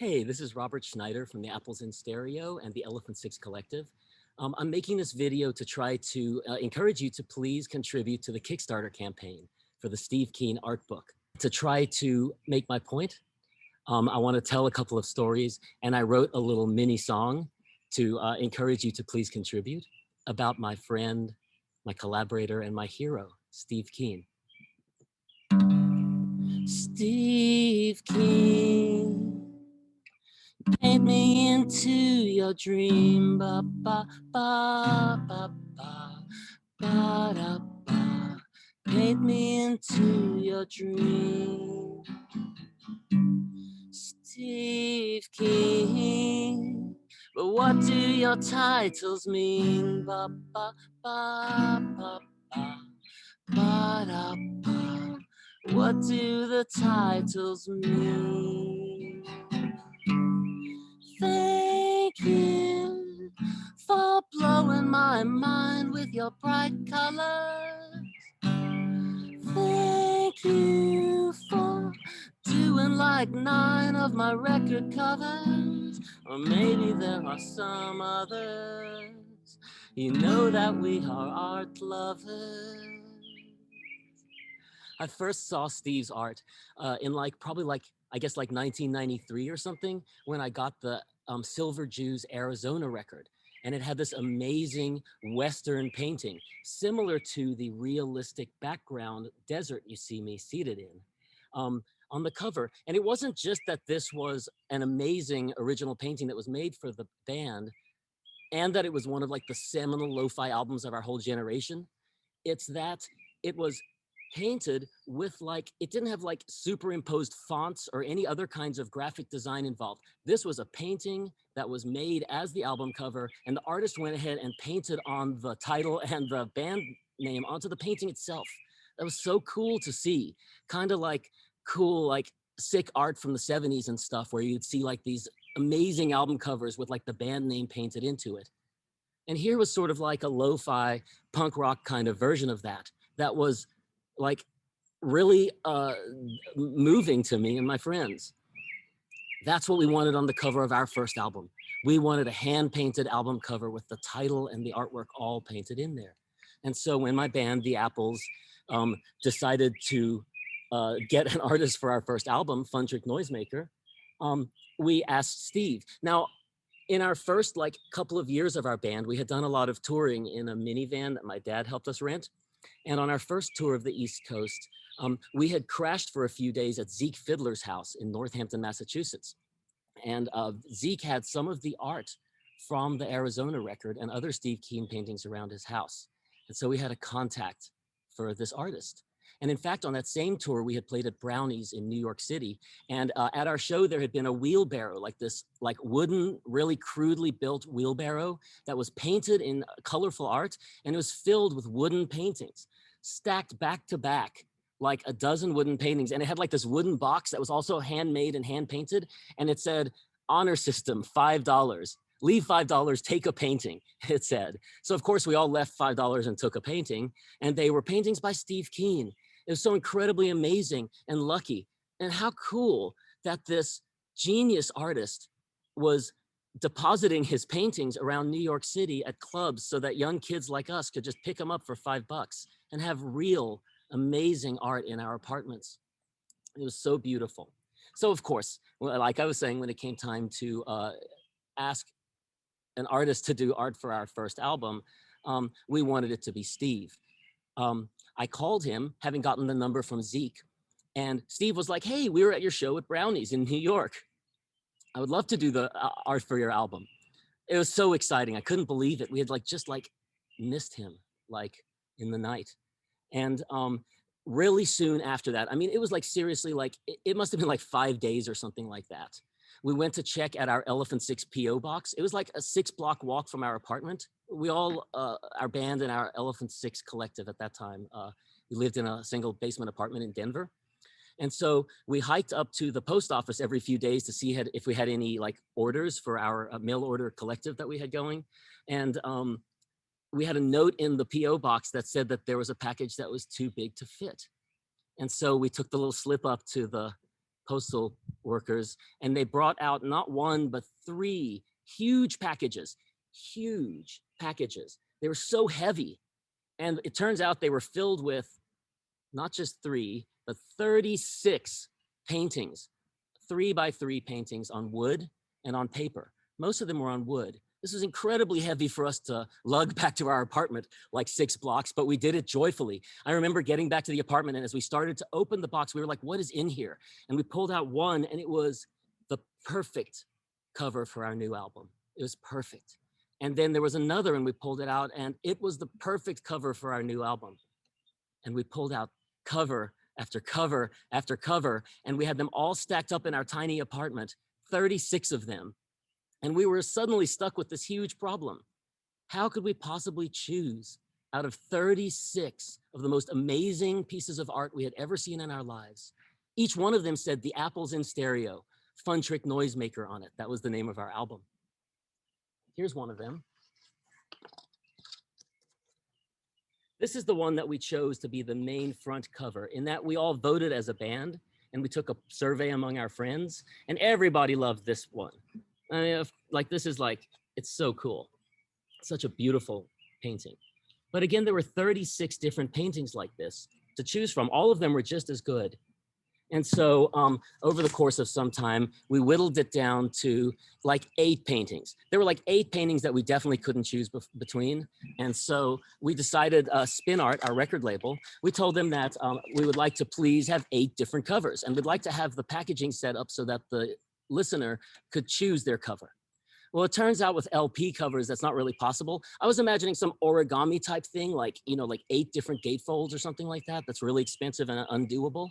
Hey, this is Robert Schneider from the Apples in Stereo and the Elephant Six Collective. I'm making this video to try to encourage you to please contribute to the Kickstarter campaign for the Steve Keene art book. To try to make my point, I want to tell a couple of stories, and I wrote a little mini song to encourage you to please contribute about my friend, my collaborator, and my hero, Steve Keene. Steve Keene, paint me into your dream, ba ba ba ba ba ba da ba. Paint me into your dream, Steve Keene. But what do your titles mean? Ba ba ba ba ba ba da ba. What do the titles mean? Thank you for blowing my mind with your bright colors. Thank you for doing like 9 of my record covers. Or maybe there are some others. You know that we are art lovers. I first saw Steve's art in probably I guess 1993 or something, when I got the Silver Jews Arizona record. And it had this amazing Western painting, similar to the realistic background desert you see me seated in on the cover. And it wasn't just that this was an amazing original painting that was made for the band, and that it was one of the seminal lo-fi albums of our whole generation. It's that it was painted with it didn't have superimposed fonts or any other kinds of graphic design involved. This was a painting that was made as the album cover, and the artist went ahead and painted on the title and the band name onto the painting itself. That was so cool to see. Kind of cool, sick art from the 70s and stuff, where you'd see these amazing album covers with the band name painted into it. And here was sort of a lo-fi punk rock kind of version of that. That was really moving to me and my friends. That's what we wanted on the cover of our first album. We wanted a hand-painted album cover with the title and the artwork all painted in there. And so when my band, The Apples, decided to get an artist for our first album, Fun Trick Noisemaker, we asked Steve. Now, in our first couple of years of our band, we had done a lot of touring in a minivan that my dad helped us rent. And on our first tour of the East Coast, we had crashed for a few days at Zeke Fiddler's house in Northampton, Massachusetts. And Zeke had some of the art from the Arizona record and other Steve Keene paintings around his house. And so we had a contact for this artist. And in fact, on that same tour, we had played at Brownies in New York City. And at our show, there had been a wheelbarrow, this wooden, really crudely built wheelbarrow that was painted in colorful art. And it was filled with wooden paintings, stacked back to back, like a dozen wooden paintings. And it had this wooden box that was also handmade and hand painted. And it said, honor system, $5. Leave $5, take a painting, it said. So of course, we all left $5 and took a painting. And they were paintings by Steve Keene. It was so incredibly amazing and lucky. And how cool that this genius artist was depositing his paintings around New York City at clubs so that young kids like us could just pick them up for $5 and have real amazing art in our apartments. It was so beautiful. So of course, like I was saying, when it came time to ask an artist to do art for our first album, we wanted it to be Steve. I called him, having gotten the number from Zeke, and Steve was like, hey, we were at your show at Brownies in New York. I would love to do the art for your album. It was so exciting. I couldn't believe it. We had just missed him in the night. And really soon after that, I mean, it was seriously it must have been 5 days or something like that. We went to check at our Elephant Six P.O. box. It was a 6-block walk from our apartment. We all, our band and our Elephant Six collective at that time, we lived in a single basement apartment in Denver. And so we hiked up to the post office every few days to see if we had any orders for our mail order collective that we had going. And we had a note in the P.O. box that said that there was a package that was too big to fit. And so we took the little slip up to the postal workers, and they brought out not one, but 3 huge packages, huge packages. They were so heavy. And it turns out they were filled with not just 3, but 36 paintings, 3 by 3 paintings on wood and on paper. Most of them were on wood. This was incredibly heavy for us to lug back to our apartment, like 6 blocks, but we did it joyfully. I remember getting back to the apartment, and as we started to open the box, we were like, what is in here? And we pulled out one, and it was the perfect cover for our new album. It was perfect. And then there was another, and we pulled it out, and it was the perfect cover for our new album. And we pulled out cover after cover after cover, and we had them all stacked up in our tiny apartment, 36 of them. And we were suddenly stuck with this huge problem. How could we possibly choose out of 36 of the most amazing pieces of art we had ever seen in our lives? Each one of them said The Apples in Stereo, Fun Trick Noisemaker on it. That was the name of our album. Here's one of them. This is the one that we chose to be the main front cover, in that we all voted as a band, and we took a survey among our friends, and everybody loved this one. I mean, like, this is like, it's so cool. Such a beautiful painting. But again, there were 36 different paintings like this to choose from. All of them were just as good. And so over the course of some time, we whittled it down to like 8 paintings. There were like 8 paintings that we definitely couldn't choose between. And so we decided, Spin Art, our record label, we told them that we would like to please have 8 different covers, and we'd like to have the packaging set up so that the listener could choose their cover. Well, it turns out with LP covers, that's not really possible. I was imagining some origami type thing, like, you know, like 8 different gatefolds or something like that. That's really expensive and undoable.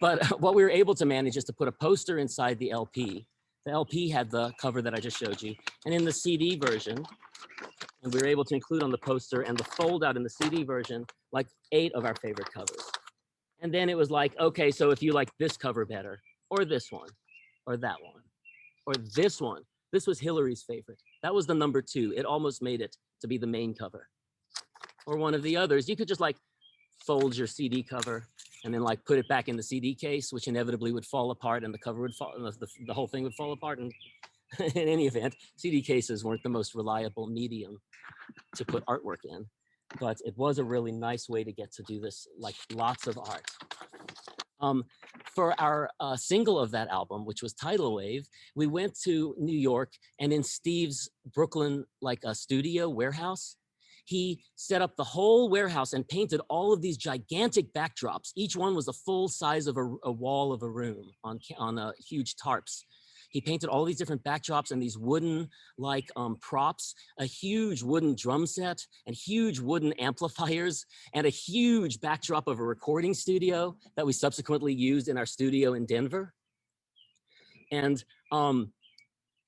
But what we were able to manage is to put a poster inside the LP. The LP had the cover that I just showed you. And in the CD version, and we were able to include on the poster and the fold out in the CD version, like 8 of our favorite covers. And then it was like, okay, so if you like this cover better, or this one, or that one, or this one. This was Hillary's favorite. That was the number 2. It almost made it to be the main cover. Or one of the others. You could just like fold your CD cover and then like put it back in the CD case, which inevitably would fall apart and the cover would fall, the whole thing would fall apart. And in any event, CD cases weren't the most reliable medium to put artwork in. But it was a really nice way to get to do this, like lots of art. For our single of that album, which was Tidal Wave, we went to New York, and in Steve's Brooklyn, like a studio warehouse, he set up the whole warehouse and painted all of these gigantic backdrops. Each one was the full size of a wall of a room on huge tarps. He painted all these different backdrops and these wooden like props, a huge wooden drum set and huge wooden amplifiers and a huge backdrop of a recording studio that we subsequently used in our studio in Denver. And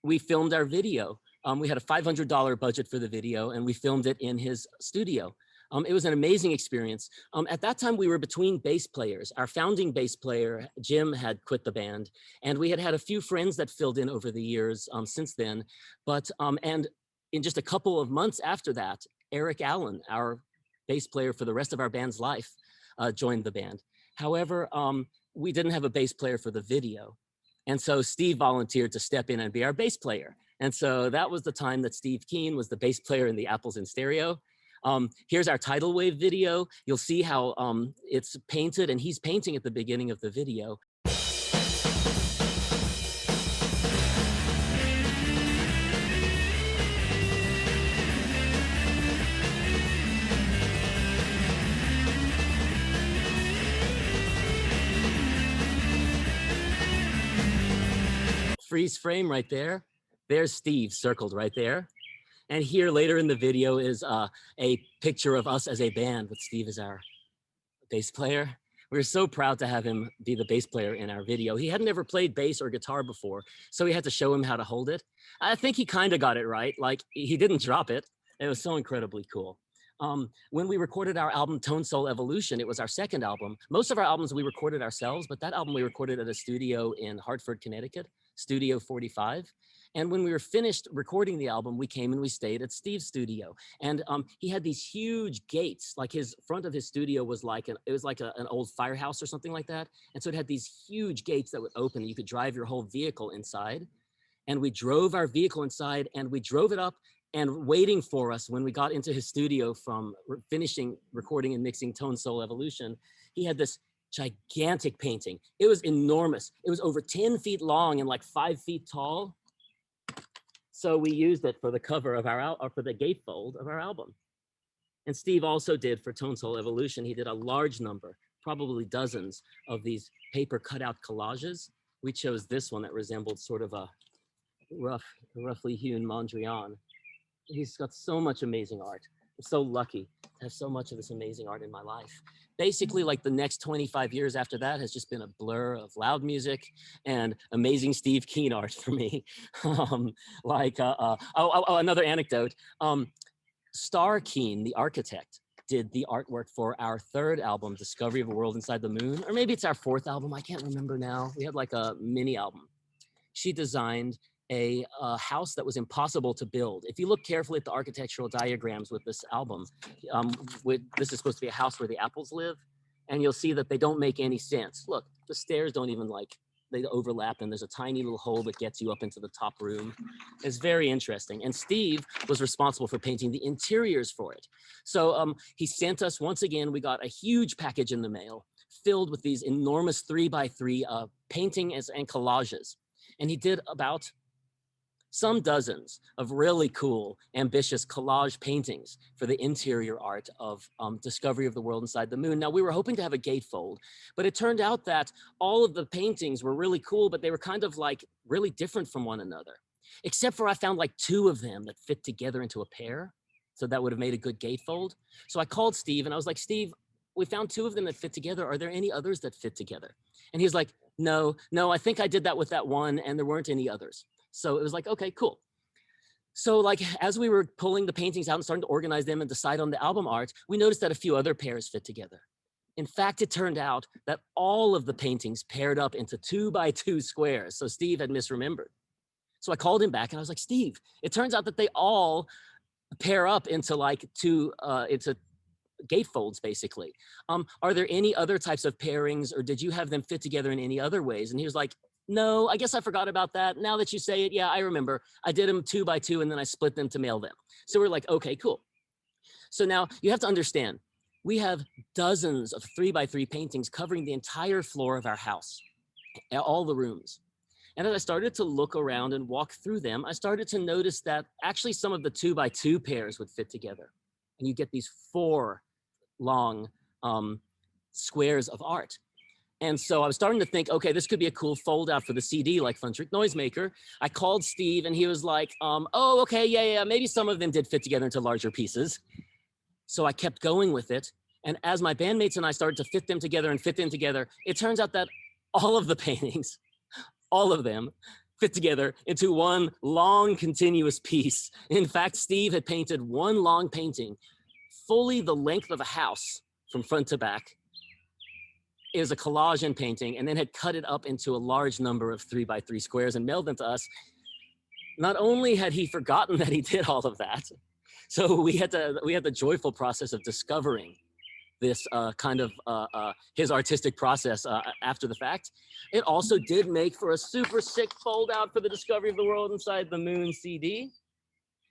we filmed our video. We had a $500 budget for the video, and we filmed it in his studio. It was an amazing experience. At that time, we were between bass players. Our founding bass player, Jim, had quit the band, and we had had a few friends that filled in over the years since then. But, and in just a couple of months after that, Eric Allen, our bass player for the rest of our band's life, joined the band. However, we didn't have a bass player for the video. And so Steve volunteered to step in and be our bass player. And so that was the time that Steve Keene was the bass player in the Apples in Stereo. Here's our Tidal Wave video. You'll see how it's painted, and he's painting at the beginning of the video. Freeze frame right there. There's Steve circled right there. And here later in the video is a picture of us as a band with Steve as our bass player. We were so proud to have him be the bass player in our video. He hadn't ever played bass or guitar before, so we had to show him how to hold it. I think he kind of got it right. Like, he didn't drop it. It was so incredibly cool. When we recorded our album Tone Soul Evolution, it was our second album. Most of our albums we recorded ourselves, but that album we recorded at a studio in Hartford, Connecticut, Studio 45. And when we were finished recording the album, we came and we stayed at Steve's studio. And he had these huge gates, like his front of his studio was like an old firehouse or something like that. And so it had these huge gates that would open. You could drive your whole vehicle inside. And we drove our vehicle inside and we drove it up, and waiting for us when we got into his studio from finishing recording and mixing Tone Soul Evolution, he had this gigantic painting. It was enormous. It was over 10 feet long and like 5 feet tall. So we used it for the cover of or for the gatefold of our album. And Steve also did for Tone Soul Evolution, he did a large number, probably dozens of these paper cutout collages. We chose this one that resembled sort of a roughly hewn Mondrian. He's got so much amazing art. I'm so lucky to have so much of this amazing art in my life. Basically, like the next 25 years after that has just been a blur of loud music and amazing Steve Keene art for me. Another anecdote. Star Keane, the architect, did the artwork for our third album, Discovery of a World Inside the Moon, or maybe it's our fourth album. I can't remember now. We had like a mini album. She designed a house that was impossible to build. If you look carefully at the architectural diagrams with this album, this is supposed to be a house where the apples live, and you'll see that they don't make any sense. Look, the stairs don't even they overlap, and there's a tiny little hole that gets you up into the top room. It's very interesting. And Steve was responsible for painting the interiors for it. So he sent us, once again, we got a huge package in the mail filled with these enormous 3x3 paintings and collages. And he did about some dozens of really cool, ambitious collage paintings for the interior art of Discovery of the World Inside the Moon. Now, we were hoping to have a gatefold, but it turned out that all of the paintings were really cool, but they were kind of like really different from one another, except for I found like 2 of them that fit together into a pair. So that would have made a good gatefold. So I called Steve and I was like, Steve, we found 2 of them that fit together. Are there any others that fit together? And he's like, no, I think I did that with that one and there weren't any others. So it was like, okay, cool. So like, as we were pulling the paintings out and starting to organize them and decide on the album art, we noticed that a few other pairs fit together. In fact, it turned out that all of the paintings paired up into 2x2 squares. So Steve had misremembered. So I called him back and I was like, Steve, it turns out that they all pair up into like into gatefolds, basically. Are there any other types of pairings, or did you have them fit together in any other ways? And he was like, no, I guess I forgot about that. Now that you say it, yeah, I remember. I did them 2x2 and then I split them to mail them. So we're like, okay, cool. So now you have to understand, we have dozens of 3x3 paintings covering the entire floor of our house, all the rooms. And as I started to look around and walk through them, I started to notice that actually some of the 2x2 pairs would fit together. And you get these 4 long squares of art. And so I was starting to think, okay, this could be a cool fold out for the CD, like Fun Trick Noisemaker. I called Steve and he was like, oh, okay, yeah, maybe some of them did fit together into larger pieces. So I kept going with it. And as my bandmates and I started to fit them together and fit them together, it turns out that all of the paintings, all of them, fit together into one long continuous piece. In fact, Steve had painted one long painting, fully the length of a house from front to back. It was a collage and painting, and then had cut it up into a large number of 3x3 squares and mailed them to us. Not only had he forgotten that he did all of that, so we had the joyful process of discovering this his artistic process after the fact. It also did make for a super sick fold out for the Discovery of the World Inside the Moon CD.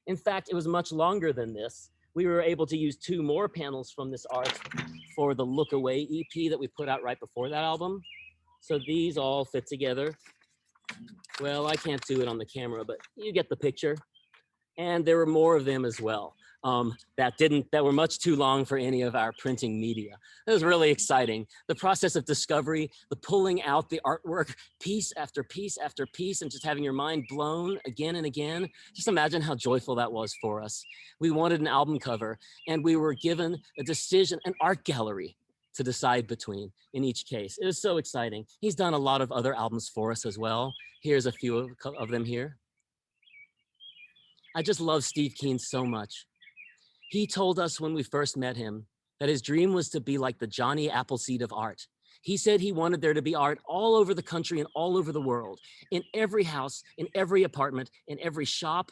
In fact, it was much longer than this. We were able to use 2 more panels from this art for the Look Away EP that we put out right before that album. So these all fit together. Well, I can't do it on the camera, but you get the picture. And there were more of them as well that were much too long for any of our printing media. It was really exciting. The process of discovery, the pulling out the artwork piece after piece after piece and just having your mind blown again and again. Just imagine how joyful that was for us. We wanted an album cover and we were given a decision, an art gallery to decide between in each case. It was so exciting. He's done a lot of other albums for us as well. Here's a few of them here. I just love Steve Keene so much. He told us when we first met him that his dream was to be like the Johnny Appleseed of art. He said he wanted there to be art all over the country and all over the world, in every house, in every apartment, in every shop,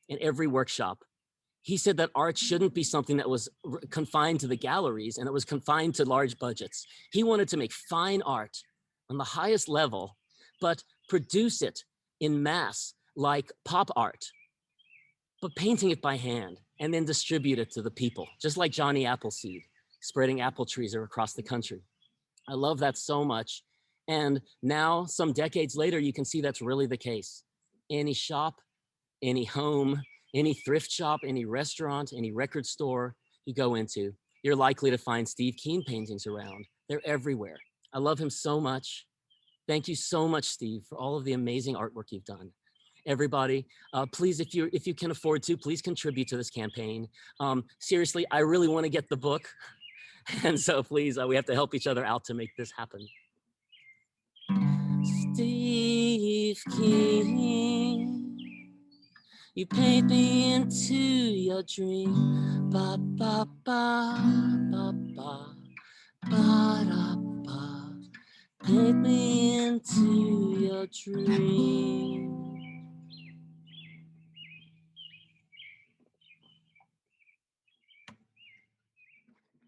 in every workshop. He said that art shouldn't be something that was confined to the galleries and it was confined to large budgets. He wanted to make fine art on the highest level, but produce it in mass like pop art, but painting it by hand and then distribute it to the people, just like Johnny Appleseed, spreading apple trees across the country. I love that so much. And now, some decades later, you can see that's really the case. Any shop, any home, any thrift shop, any restaurant, any record store you go into, you're likely to find Steve Keene paintings around. They're everywhere. I love him so much. Thank you so much, Steve, for all of the amazing artwork you've done. Everybody, please, if you can afford to, please contribute to this campaign. Seriously, I really want to get the book. And so please, we have to help each other out to make this happen. Steve Keene, you paint me into your dream. Ba ba ba ba ba ba da ba. Paint me into your dream.